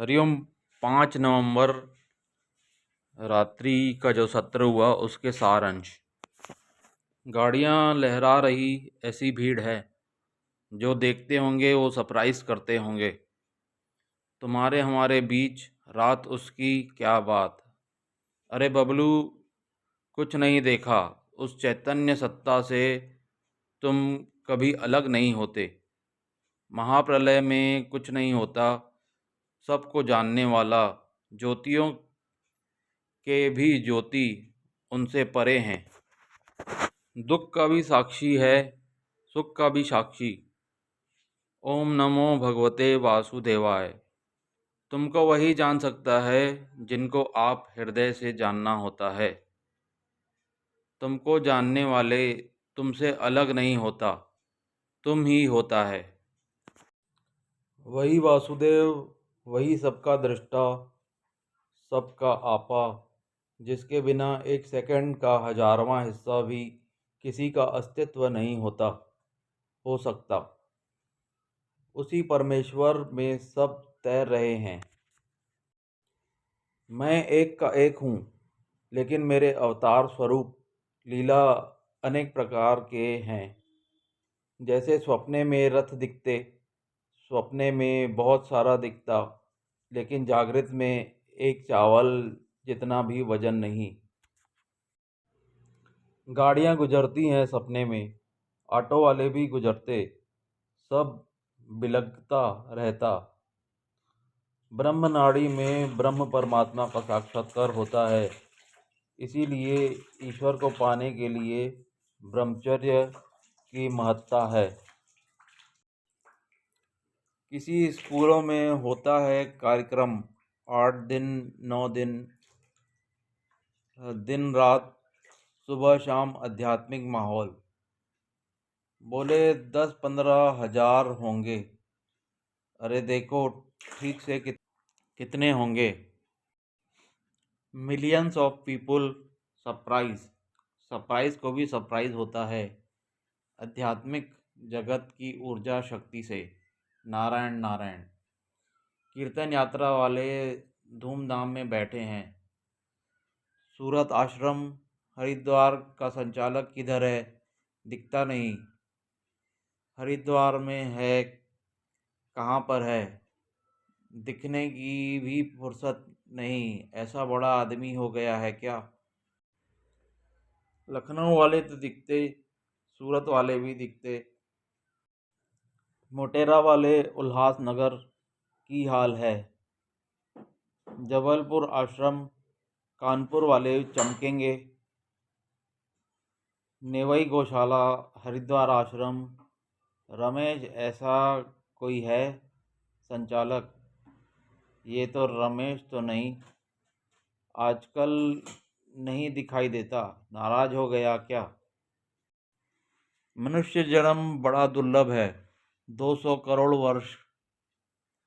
हरिओम। 5 नवंबर रात्रि का जो सत्र हुआ उसके सारांश। गाड़ियां लहरा रही ऐसी भीड़ है, जो देखते होंगे वो सरप्राइज करते होंगे। तुम्हारे हमारे बीच रात उसकी क्या बात। अरे बबलू, कुछ नहीं देखा, उस चैतन्य सत्ता से तुम कभी अलग नहीं होते। महाप्रलय में कुछ नहीं होता, सबको जानने वाला, ज्योतियों के भी ज्योति उनसे परे हैं। दुख का भी साक्षी है, सुख का भी साक्षी। ओम नमो भगवते वासुदेवाय। तुमको वही जान सकता है जिनको आप हृदय से जानना होता है। तुमको जानने वाले तुमसे अलग नहीं होता, तुम ही होता है। वही वासुदेव, वही सबका दृष्टा, सबका आपा, जिसके बिना एक सेकंड का 1000वां हिस्सा भी किसी का अस्तित्व नहीं हो सकता। उसी परमेश्वर में सब तैर रहे हैं। मैं एक का एक हूँ, लेकिन मेरे अवतार स्वरूप लीला अनेक प्रकार के हैं। जैसे स्वप्ने में रथ दिखते, स्वप्ने में बहुत सारा दिखता, लेकिन जागृत में एक चावल जितना भी वजन नहीं। गाड़ियाँ गुजरती हैं सपने में, ऑटो वाले भी गुजरते, सब बिलखता रहता। ब्रह्म नाड़ी में ब्रह्म परमात्मा का साक्षात्कार होता है। इसीलिए ईश्वर को पाने के लिए ब्रह्मचर्य की महत्ता है। किसी स्कूलों में होता है कार्यक्रम, 8 दिन 9 दिन, दिन रात, सुबह शाम आध्यात्मिक माहौल। बोले 10-15 हज़ार होंगे। अरे देखो ठीक से कितने होंगे। Millions of people. Surprise, surprise को भी सरप्राइज होता है आध्यात्मिक जगत की ऊर्जा शक्ति से। नारायण नारायण। कीर्तन यात्रा वाले धूमधाम में बैठे हैं। सूरत आश्रम हरिद्वार का संचालक किधर है? दिखता नहीं। हरिद्वार में है, कहाँ पर है? दिखने की भी फुर्सत नहीं। ऐसा बड़ा आदमी हो गया है क्या? लखनऊ वाले तो दिखते, सूरत वाले भी दिखते, मोटेरा वाले उल्लासनगर की हाल है। जबलपुर आश्रम, कानपुर वाले चमकेंगे। नेवई गौशाला, हरिद्वार आश्रम। रमेश ऐसा कोई है संचालक? ये तो रमेश तो नहीं, आजकल नहीं दिखाई देता। नाराज हो गया क्या? मनुष्य जन्म बड़ा दुर्लभ है। 200 करोड़ वर्ष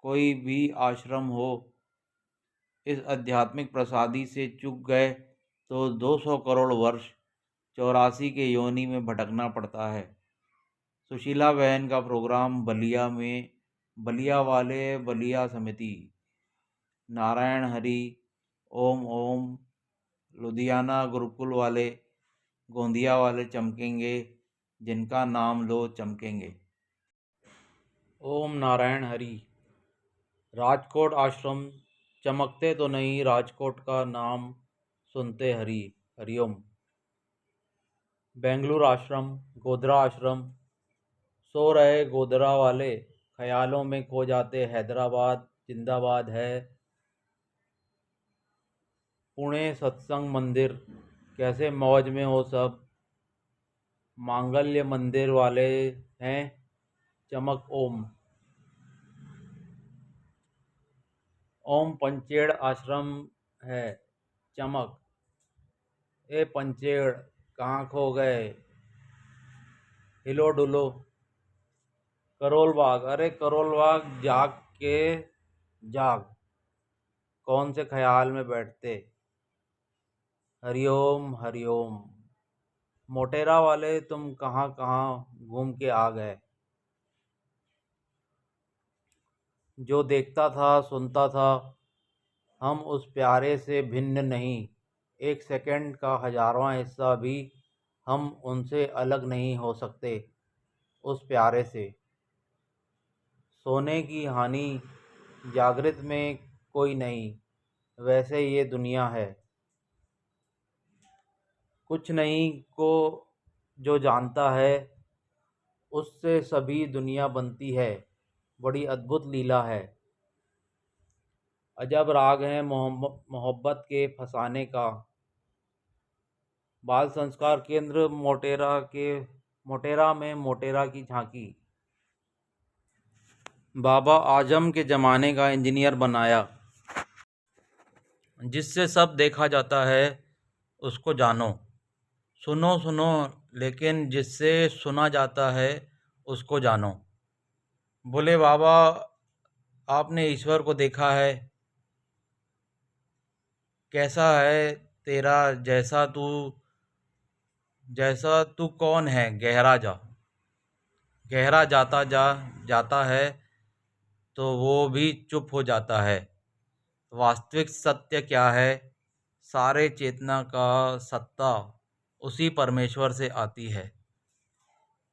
कोई भी आश्रम हो, इस आध्यात्मिक प्रसादी से चूक गए तो 200 करोड़ वर्ष 84 के योनि में भटकना पड़ता है। सुशीला बहन का प्रोग्राम बलिया में, बलिया वाले बलिया समिति। नारायण हरि, ओम ओम। लुधियाना गुरुकुल वाले, गोंदिया वाले चमकेंगे, जिनका नाम लो चमकेंगे। ओम नारायण हरि। राजकोट आश्रम चमकते तो नहीं, राजकोट का नाम सुनते हरि हरिओम। बेंगलुरु आश्रम, गोधरा आश्रम, सो रहे गोधरा वाले ख्यालों में खो जाते। हैदराबाद जिंदाबाद है। पुणे सत्संग मंदिर, कैसे मौज में हो सब। मांगल्य मंदिर वाले हैं, चमक ओम। ओम पंचेड़ आश्रम है, चमक। ए पंचेड़, कहाँ खो गए? हिलो डुलो। करोल बाग, अरे करोल बाग जाग के जाग, कौन से ख्याल में बैठते। हरिओम हरिओम। मोटेरा वाले तुम कहाँ कहाँ घूम के आ गए। जो देखता था सुनता था, हम उस प्यारे से भिन्न नहीं। एक सेकंड का हजारवां हिस्सा भी हम उनसे अलग नहीं हो सकते, उस प्यारे से। सोने की हानि जागृत में कोई नहीं, वैसे ये दुनिया है। कुछ नहीं को जो जानता है, उससे सभी दुनिया बनती है। बड़ी अद्भुत लीला है। अजब राग है मोहब्बत के फसाने का। बाल संस्कार केंद्र मोटेरा में मोटेरा की झांकी। बाबा आजम के ज़माने का इंजीनियर बनाया। जिससे सब देखा जाता है, उसको जानो। सुनो सुनो, लेकिन जिससे सुना जाता है, उसको जानो। बोले बाबा, आपने ईश्वर को देखा है? कैसा है तेरा जैसा तू कौन है? गहरा जाता है तो वो भी चुप हो जाता है। वास्तविक सत्य क्या है? सारे चेतना का सत्ता उसी परमेश्वर से आती है।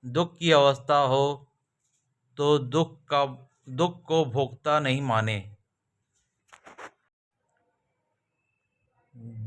दुख की अवस्था हो तो दुख को भोगता नहीं माने।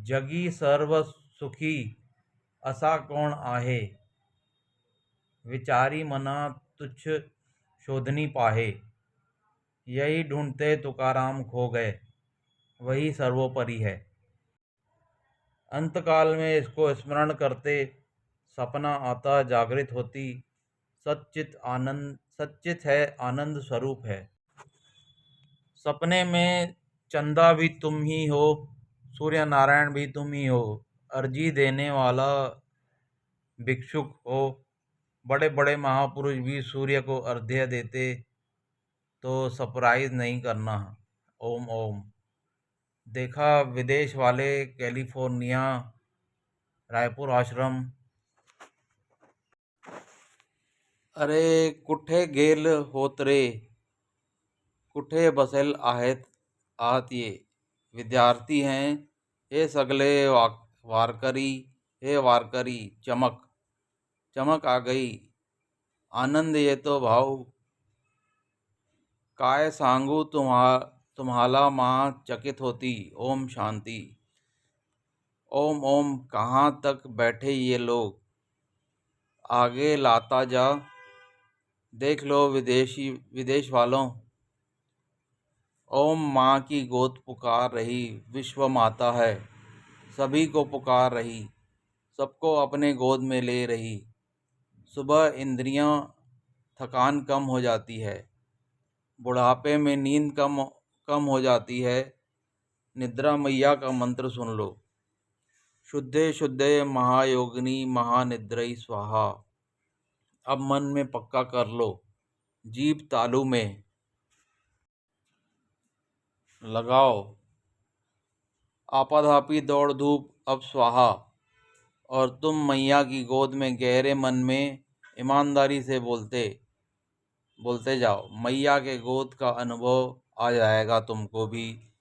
जगी सर्व सुखी असा कोण आहे, विचारी मना तुच्छ शोधनी पाहे। यही ढूंढते तुकाराम खो गए, वही सर्वोपरि है। अंतकाल में इसको स्मरण करते, सपना आता जागृत होती। सच्चित है, आनंद स्वरूप है। सपने में चंदा भी तुम ही हो, सूर्य नारायण भी तुम ही हो। अर्जी देने वाला भिक्षुक हो। बड़े बड़े महापुरुष भी सूर्य को अर्घ्य देते, तो सरप्राइज नहीं करना। ओम ओम। देखा विदेश वाले कैलिफोर्निया, रायपुर आश्रम। अरे कुठे गेल होत रे, कुठे बसेल आहात ये। विद्यार्थी हैं हे सगले वारकरी, हे वारकरी। चमक चमक आ गई, आनंद येतो भाऊ। काय सांगू तुम्हाला माँ चकित होती। ओम शांति। ओम ओम। कहाँ तक बैठे ये लोग, आगे लाता जा। देख लो विदेश वालों। ओम माँ की गोद पुकार रही, विश्व माता है, सभी को पुकार रही, सबको अपने गोद में ले रही। सुबह इंद्रियां थकान कम हो जाती है, बुढ़ापे में नींद कम हो जाती है। निद्रा मैया का मंत्र सुन लो। शुद्धे शुद्धे महायोगिनी महानिद्रई स्वाहा। अब मन में पक्का कर लो, जीभ तालू में लगाओ। आपाधापी दौड़ धूप अब स्वाहा। और तुम मैया की गोद में गहरे मन में ईमानदारी से बोलते जाओ। मैया के गोद का अनुभव आ जाएगा, तुमको भी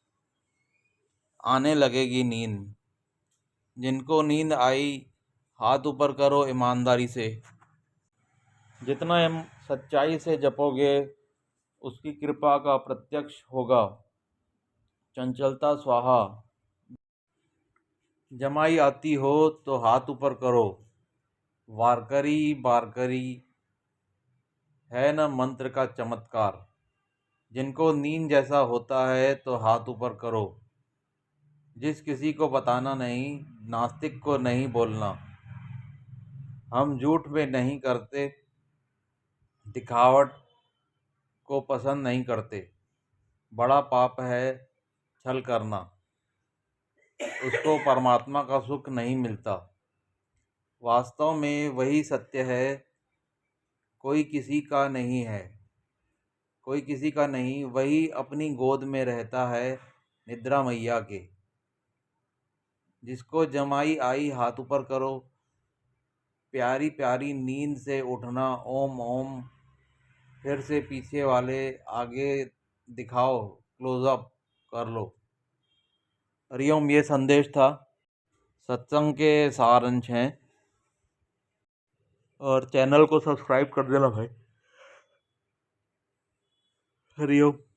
आने लगेगी नींद। जिनको नींद आई, हाथ ऊपर करो ईमानदारी से। जितना सच्चाई से जपोगे, उसकी कृपा का प्रत्यक्ष होगा। चंचलता स्वाहा। जमाई आती हो तो हाथ ऊपर करो। वारकरी बारकरी है न मंत्र का चमत्कार। जिनको नींद जैसा होता है तो हाथ ऊपर करो। जिस किसी को बताना नहीं, नास्तिक को नहीं बोलना। हम झूठ में नहीं करते, दिखावट को पसंद नहीं करते। बड़ा पाप है छल करना, उसको परमात्मा का सुख नहीं मिलता। वास्तव में वही सत्य है, कोई किसी का नहीं। वही अपनी गोद में रहता है, निद्रा मैया के। जिसको जमाई आई हाथ ऊपर करो। प्यारी प्यारी नींद से उठना। ओम ओम। फिर से पीछे वाले आगे दिखाओ, क्लोजअप कर लो। हरिओम, ये संदेश था। सत्संग के सारांश हैं, और चैनल को सब्सक्राइब कर देना भाई। हरिओम।